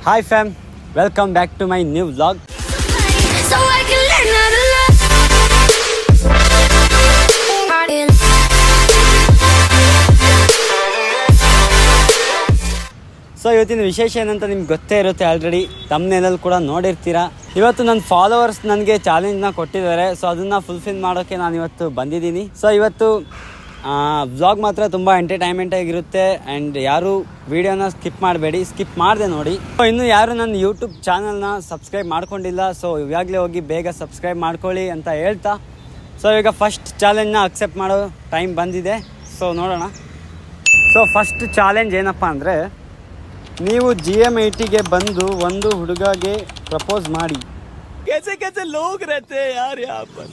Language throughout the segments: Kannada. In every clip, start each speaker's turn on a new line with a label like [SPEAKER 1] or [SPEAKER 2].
[SPEAKER 1] Hi fam, welcome back to my new vlog. So I can learn how to love. So ಇವತ್ತಿನ ವಿಶೇಷ ಏನಂತ ನಿಮ್ಗೆ ಗೊತ್ತೇ ಇರುತ್ತೆ, ಆಲ್ರೆಡಿ ತಮ್ನೇಲಲ್ಲಿ ಕೂಡ ನೋಡಿರ್ತೀರ. ಇವತ್ತು ನನ್ನ ಫಾಲೋವರ್ಸ್ ನನಗೆ ಚಾಲೆಂಜ್ನ ಕೊಟ್ಟಿದ್ದಾರೆ. ಸೊ ಅದನ್ನು ಫುಲ್ಫಿಲ್ ಮಾಡೋಕ್ಕೆ ನಾನು ಇವತ್ತು ಬಂದಿದ್ದೀನಿ. ಸೊ ಇವತ್ತು ವ್ಲಾಗ್ ಮಾತ್ರ ತುಂಬ ಎಂಟರ್ಟೈನ್ಮೆಂಟ್ ಆಗಿರುತ್ತೆ ಆ್ಯಂಡ್ ಯಾರು ವಿಡಿಯೋನ ಸ್ಕಿಪ್ ಮಾಡಬೇಡಿ, ಸ್ಕಿಪ್ ಮಾಡಿದೆ ನೋಡಿ. ಇನ್ನು ಯಾರು ನನ್ನ ಯೂಟ್ಯೂಬ್ ಚಾನಲ್ನ ಸಬ್ಸ್ಕ್ರೈಬ್ ಮಾಡ್ಕೊಂಡಿಲ್ಲ, ಸೊ ಇವಾಗಲೇ ಹೋಗಿ ಬೇಗ ಸಬ್ಸ್ಕ್ರೈಬ್ ಮಾಡ್ಕೊಳ್ಳಿ ಅಂತ ಹೇಳ್ತಾ, ಸೊ ಈಗ ಫಸ್ಟ್ ಚಾಲೆಂಜ್ನ ಅಕ್ಸೆಪ್ಟ್ ಮಾಡೋ ಟೈಮ್ ಬಂದಿದೆ. ಸೊ ನೋಡೋಣ. ಸೊ ಫಸ್ಟ್ ಚಾಲೆಂಜ್ ಏನಪ್ಪ ಅಂದರೆ, ನೀವು GM80ಗೆ ಬಂದು ಒಂದು ಹುಡುಗಗೆ ಪ್ರಪೋಸ್ ಮಾಡಿ. कैसे लोग रहते हैं यार यहाँ पर.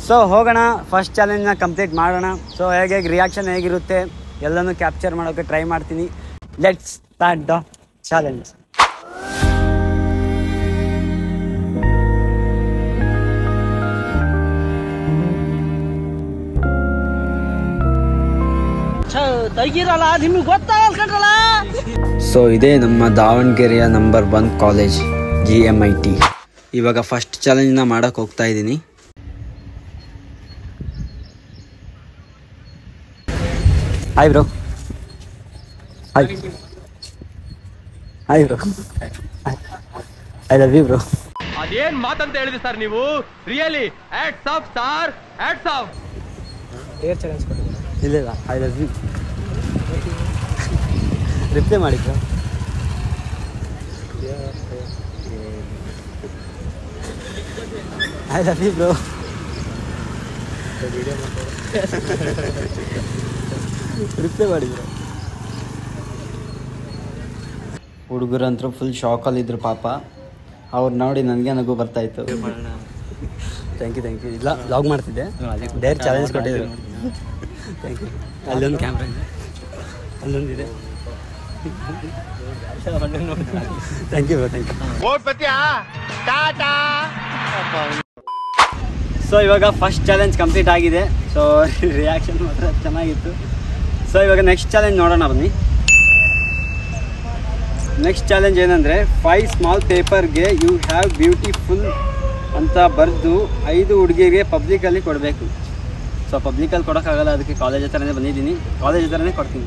[SPEAKER 1] ಸೊ ಹೋಗೋಣ, ಫಸ್ಟ್ ಚಾಲೆಂಜ್ನ ಕಂಪ್ಲೀಟ್ ಮಾಡೋಣ. ಸೊ ಹೇಗೆ ರಿಯಾಕ್ಷನ್ ಹೇಗಿರುತ್ತೆ ಎಲ್ಲನೂ ಕ್ಯಾಪ್ಚರ್ ಮಾಡೋಕ್ಕೆ ಟ್ರೈ ಮಾಡ್ತೀನಿ. Let's start the challenge. So ಇದೇ ನಮ್ಮ ದಾವಣಗೆರೆಯ ನಂಬರ್ 1 ಕಾಲೇಜ್ GMIT. ಇವಾಗ ಫಸ್ಟ್ ಚಾಲೆಂಜ್ನ ಮಾಡೋಕ್ಕೆ ಹೋಗ್ತಾ ಇದ್ದೀನಿ. Hi bro. Hi bro. I love you bro.
[SPEAKER 2] ಅದೇನ್ ಮಾತಂತ ಹೇಳಿದ್ರಿ ಸರ್ ನೀವು? Really hats off sir, hats off.
[SPEAKER 1] ಇಲ್ಲ ಐ ಲವ್ ಯು ರಿಪ್ಲೈ ಮಾಡಿ bro. I love you bro. Reply ಮಾಡಿ ಬ್ರೋ. ಹುಡುಗರಂತರೂ ಫುಲ್ ಶಾಕಲ್ಲಿದ್ರು ಪಾಪ. ಅವ್ರು ನೋಡಿ ನನಗೆ ನಗು ಬರ್ತಾಯಿತ್ತು. Thank you. ಇಲ್ಲ ವ್ಲಾಗ್ ಮಾಡ್ತಿದ್ದೆ, ಡೇರ್ ಚಾಲೆಂಜ್ ಕೊಟ್ಟಿದ್ರು. Thank you. ಅಲ್ಲೊಂದು ಕ್ಯಾಮ್ರಾ ಇದೆ, ಅಲ್ಲೊಂದಿದೆ. Thank you. ಸೊ ಇವಾಗ ಫಸ್ಟ್ ಚಾಲೆಂಜ್ ಕಂಪ್ಲೀಟ್ ಆಗಿದೆ. ಸೊ ರಿಯಾಕ್ಷನ್ ಮಾತ್ರ ಚೆನ್ನಾಗಿತ್ತು. ಸೊ ಇವಾಗ ನೆಕ್ಸ್ಟ್ ಚಾಲೆಂಜ್ ನೋಡೋಣ ಬನ್ನಿ. ನೆಕ್ಸ್ಟ್ ಚಾಲೆಂಜ್ ಏನಂದರೆ, 5 ಸ್ಮಾಲ್ ಪೇಪರ್ಗೆ ಯು ಹ್ಯಾವ್ ಬ್ಯೂಟಿಫುಲ್ ಅಂತ ಬರೆದು 5 ಹುಡುಗಿರಿಗೆ ಪಬ್ಲಿಕಲ್ಲಿ ಕೊಡಬೇಕು. ಸೊ ಪಬ್ಲಿಕಲ್ಲಿ ಕೊಡೋಕ್ಕಾಗಲ್ಲ, ಅದಕ್ಕೆ ಕಾಲೇಜ್ ಹತ್ರನೇ ಬಂದಿದ್ದೀನಿ, ಕಾಲೇಜ್ ಹತ್ರನೇ ಕೊಡ್ತೀನಿ.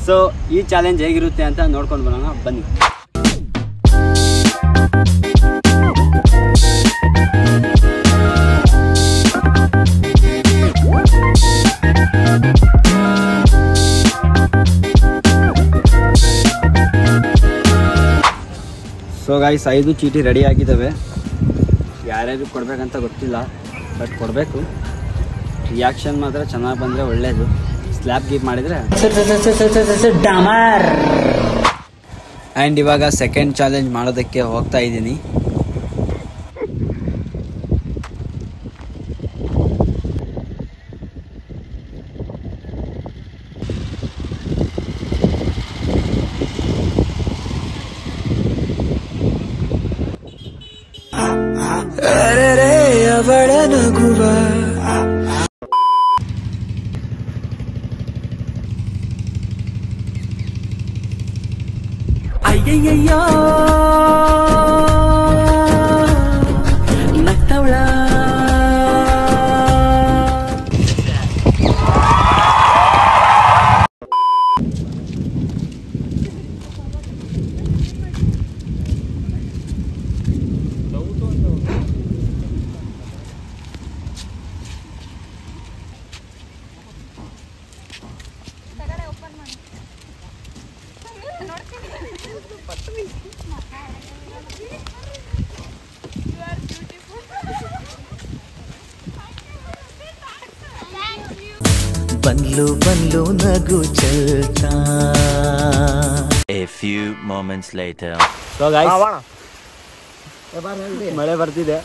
[SPEAKER 1] ಸೊ ಈ ಚಾಲೆಂಜ್ ಹೇಗಿರುತ್ತೆ ಅಂತ ನೋಡ್ಕೊಂಡು ಬರೋಣ ಬನ್ನಿ. ಸೊ ಗೈಸ್ 5 ಚೀಟಿ ರೆಡಿ ಆಗಿದ್ದಾವೆ. ಯಾರ್ಯಾರು ಕೊಡಬೇಕಂತ ಗೊತ್ತಿಲ್ಲ, ಬಟ್ ಕೊಡಬೇಕು. ರಿಯಾಕ್ಷನ್ ಮಾತ್ರ ಚೆನ್ನಾಗಿ ಬಂದರೆ ಒಳ್ಳೆಯದು. ಸ್ಲ್ಯಾಪ್ ಗೀಪ್ ಮಾಡಿದರೆ. ಆ್ಯಂಡ್ ಇವಾಗ ಸೆಕೆಂಡ್ ಚಾಲೆಂಜ್ ಮಾಡೋದಕ್ಕೆ ಹೋಗ್ತಾ ಇದ್ದೀನಿ. ಅವಳ ನಗುವ ಅಯ್ಯಯ್ಯಯ್ಯೋ ನಕ್ಕವಳ.
[SPEAKER 3] बल्लू नगु चलता.
[SPEAKER 4] A few moments later.
[SPEAKER 1] So guys, ಮಳೆ ಬರ್ತಿದೆ.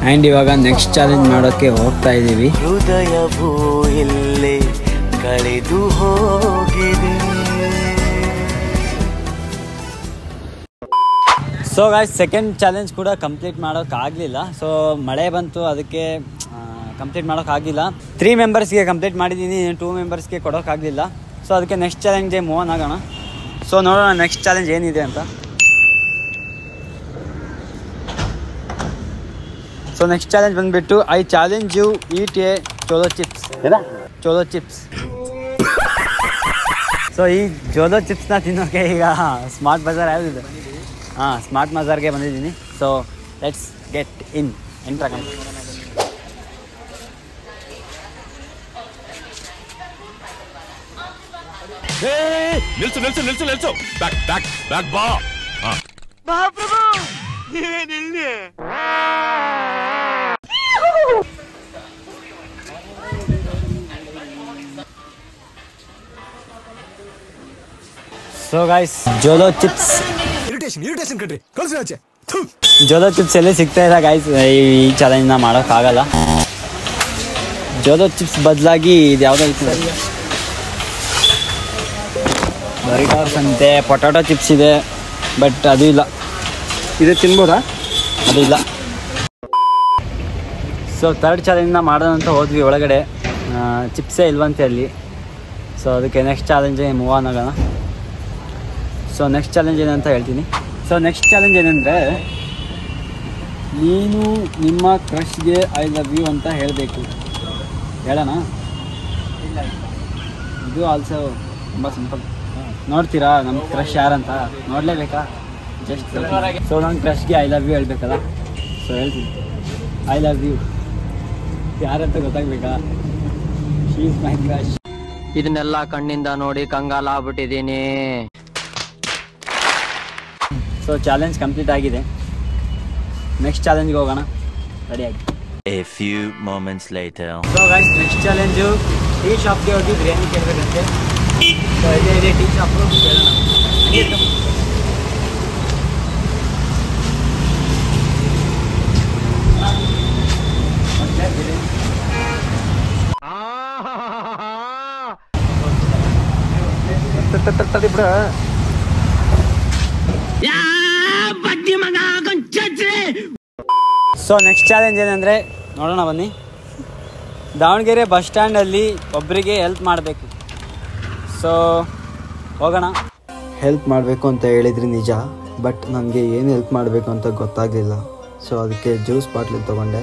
[SPEAKER 1] ಆ್ಯಂಡ್ ಇವಾಗ ನೆಕ್ಸ್ಟ್ ಚಾಲೆಂಜ್ ಮಾಡೋಕ್ಕೆ ಹೋಗ್ತಾ ಇದ್ದೀವಿ.
[SPEAKER 3] ಹೃದಯವು ಎಲ್ಲೇ ಕಳೆದು ಹೋಗಿದೆ.
[SPEAKER 1] ಸೊ ಗಾಯ್ಸ್ ಸೆಕೆಂಡ್ ಚಾಲೆಂಜ್ ಕೂಡ ಕಂಪ್ಲೀಟ್ ಮಾಡೋಕ್ಕಾಗಲಿಲ್ಲ. ಸೊ ಮಳೆ ಬಂತು, ಅದಕ್ಕೆ ಕಂಪ್ಲೀಟ್ ಮಾಡೋಕ್ಕಾಗಿಲ್ಲ. 3 ಮೆಂಬರ್ಸ್ಗೆ ಕಂಪ್ಲೀಟ್ ಮಾಡಿದ್ದೀನಿ, 2 ಮೆಂಬರ್ಸ್ಗೆ ಕೊಡೋಕ್ಕಾಗಲಿಲ್ಲ. ಸೊ ಅದಕ್ಕೆ ನೆಕ್ಸ್ಟ್ ಚಾಲೆಂಜ್ಗೆ ಮೂವ್ ಆನ್ ಆಗೋಣ. ಸೊ ನೋಡೋಣ ನೆಕ್ಸ್ಟ್ ಚಾಲೆಂಜ್ ಏನಿದೆ ಅಂತ. ಸೊ ನೆಕ್ಸ್ಟ್ ಚಾಲೆಂಜ್ ಬಂದುಬಿಟ್ಟು I challenge you eat a Jolo chips. Jolo chips. So ಈ ಜೋಲೋ ಚಿಪ್ಸ್ನ ತಿನ್ನೋಕ್ಕೆ ಈಗ ಸ್ಮಾರ್ಟ್ ಬಜಾರ್ ಯಾವುದಿದೆ? ಹಾಂ, ಸ್ಮಾರ್ಟ್ ಬಜಾರ್ಗೆ ಬಂದಿದ್ದೀನಿ. ಸೊ ಲೆಟ್ಸ್ ಗೆಟ್ ಇನ್ ಎಂಟ್ರಾಗ.
[SPEAKER 5] ನಿಲ್ಸು ನಿಲ್ಸು ನಿಲ್ಸು ನಿಲ್ಸು. ಬ್ಯಾಕ್ ಬ್ಯಾಕ್ ಬ್ಯಾಕ್ ಬಾ. ಬಾ ಪ್ರಭು. ಏನಿಲ್ಲ.
[SPEAKER 1] So guys, Jolo chips
[SPEAKER 5] irritation ಕಣ್ರಿ, ಕಳ್ಸಿ ಆಚೆ.
[SPEAKER 1] ಜೋಲೋ ಚಿಪ್ಸ್ ಎಲ್ಲಿ ಸಿಗ್ತಾ ಇಲ್ಲ ಗೈಸ್. ಈ ಚಾಲೆಂಜ್ನ ಮಾಡೋಕ್ಕಾಗಲ್ಲ. ಜೋಲೋ ಚಿಪ್ಸ್ ಬದಲಾಗಿ ಇದು ಯಾವುದೋ ಇತ್ತು, ಡೊರಿಟಾಸ್ ಅಂತೆ. ಪೊಟ್ಯಾಟೊ ಚಿಪ್ಸ್ ಇದೆ, ಬಟ್ ಅದು ಇಲ್ಲ. ಇದು ತಿನ್ಬೋದಾ? ಅದು ಇಲ್ಲ. ಸೊ 3rd ಚಾಲೆಂಜ್ನ ಮಾಡೋದಂತ ಹೋದ್ವಿ ಒಳಗಡೆ, ಚಿಪ್ಸೇ ಇಲ್ವಂತೆ ಅಲ್ಲಿ. ಸೊ ಅದಕ್ಕೆ ನೆಕ್ಸ್ಟ್ ಚಾಲೆಂಜ್ ಮೂವ್ ಆನ್ ಆಗೋಣ. ಸೊ ನೆಕ್ಸ್ಟ್ ಚಾಲೆಂಜ್ ಏನಂತ ಹೇಳ್ತೀನಿ. ಸೊ ನೆಕ್ಸ್ಟ್ ಚಾಲೆಂಜ್ ಏನಂದರೆ, ನೀನು ನಿಮ್ಮ ಕ್ರಶ್ಗೆ ಐ ಲವ್ ಯು ಅಂತ ಹೇಳಬೇಕು. ಹೇಳೋಣ? ಇದು ಆಲ್ಸೋ ತುಂಬ ಸಿಂಪಲ್. ನೋಡ್ತೀರಾ ನಮ್ಮ ಕ್ರಶ್ ಯಾರಂತ? ನೋಡಲೇಬೇಕಾ? ಜಸ್ಟ್ ಸೊ ನನ್ನ ಕ್ರಶ್ಗೆ ಐ ಲವ್ ಯು ಹೇಳ್ಬೇಕಲ್ಲ. ಸೊ ಹೇಳ್ತೀನಿ, ಐ ಲವ್ ಯು. ಯಾರಂತ ಗೊತ್ತಾಗಬೇಕಾ? She is my crush.
[SPEAKER 6] ಇದನ್ನೆಲ್ಲ ಕಣ್ಣಿಂದ ನೋಡಿ ಕಂಗಾಲ ಆಗ್ಬಿಟ್ಟಿದ್ದೀನಿ.
[SPEAKER 1] ಸೊ ಚಾಲೆಂಜ್ ಕಂಪ್ಲೀಟ್ ಆಗಿದೆ. ನೆಕ್ಸ್ಟ್ ಚಾಲೆಂಜ್ಗೆ ಹೋಗೋಣ, ರೆಡಿಯಾಗಿ.
[SPEAKER 4] A few moments later.
[SPEAKER 1] So guys, next challenge tea ಶಾಪ್ಗೆ ಹೋಗಿ ಬಿರಿಯಾನಿ ಕೇಳಬೇಕಂತೆ. ಸೊ ಇದೆ ಟೀ ಶಾಪು, ಕೇಳೋಣ. ಸೊ ನೆಕ್ಸ್ಟ್ ಚಾಲೆಂಜ್ ಏನಂದರೆ, ನೋಡೋಣ ಬನ್ನಿ. ದಾವಣಗೆರೆ ಬಸ್ ಸ್ಟ್ಯಾಂಡಲ್ಲಿ ಒಬ್ಬರಿಗೆ ಹೆಲ್ಪ್ ಮಾಡಬೇಕು. ಸೊ ಹೋಗೋಣ. ಹೆಲ್ಪ್ ಮಾಡಬೇಕು ಅಂತ ಹೇಳಿದ್ರಿ ನಿಜ, ಬಟ್ ನನಗೆ ಏನು ಹೆಲ್ಪ್ ಮಾಡಬೇಕು ಅಂತ ಗೊತ್ತಾಗಲಿಲ್ಲ. ಸೊ ಅದಕ್ಕೆ ಜ್ಯೂಸ್ ಬಾಟ್ಲಿ ತೊಗೊಂಡೆ.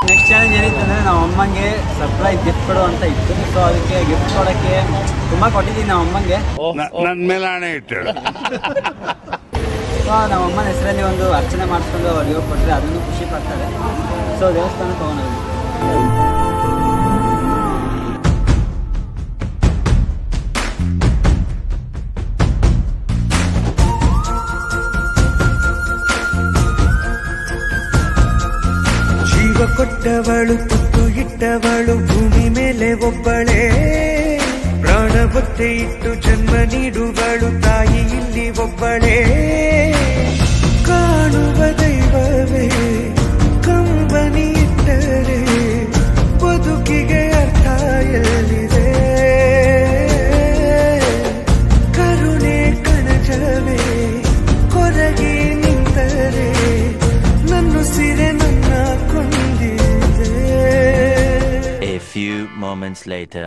[SPEAKER 1] ನೆಕ್ಸ್ಟ್ ಚಾಲೆಂಜ್ ಏನಿತ್ತು ಅಂದರೆ, ನಮ್ಮ ಅಮ್ಮಂಗೆ ಸರ್ಪ್ರೈಸ್ ಗಿಫ್ಟ್ ಕೊಡು ಅಂತ ಇತ್ತು. ಸೊ ಅದಕ್ಕೆ ಗಿಫ್ಟ್ ಕೊಡೋಕ್ಕೆ ತುಂಬ ಕೊಟ್ಟಿದ್ದೀನಿ ನಮ್ಮ ಅಮ್ಮಂಗೆ.
[SPEAKER 5] ನನ್ನ ಮೇಲೆ ಆಣೆ ಇಟ್ಟು.
[SPEAKER 1] ಸೊ ನಮ್ಮ ಅಮ್ಮನ ಹೆಸರಲ್ಲಿ ಒಂದು ಅರ್ಚನೆ ಮಾಡಿಸ್ಕೊಂಡು ಅವ್ರಿಗೆ ಕೊಟ್ಟರೆ ಅದನ್ನು ಖುಷಿ ಪಡ್ತಾರೆ. ಸೊ ದೇವಸ್ಥಾನ ತೊಗೊಂಡು
[SPEAKER 3] ಕೊಟ್ಟವಳು, ತುತ್ತು ಇಟ್ಟವಳು, ಭೂಮಿ ಮೇಲೆ ಒಬ್ಬಳೇ. ಪ್ರಾಣ ಒತ್ತೆ ಇಟ್ಟು ಜನ್ಮ ನೀಡುವಳು, ತಾಯಿ ಇಲ್ಲಿ ಒಬ್ಬಳೇ. ಕಾಣುವ ದೈವವೇ ಕಂಬನಿ ಇಟ್ಟರೆ ಬದುಕಿಗೆ ಅರ್ಥ ಎಲ್ಲಿದೆ? ಕರುಣೆ ಕಣಜವೇ ಕೊರಗಿ ನಿಂತರೆ ನನ್ನುಸಿರೆ ನನ್ನ ಕೊಂದಿದೆ.
[SPEAKER 4] A few moments later.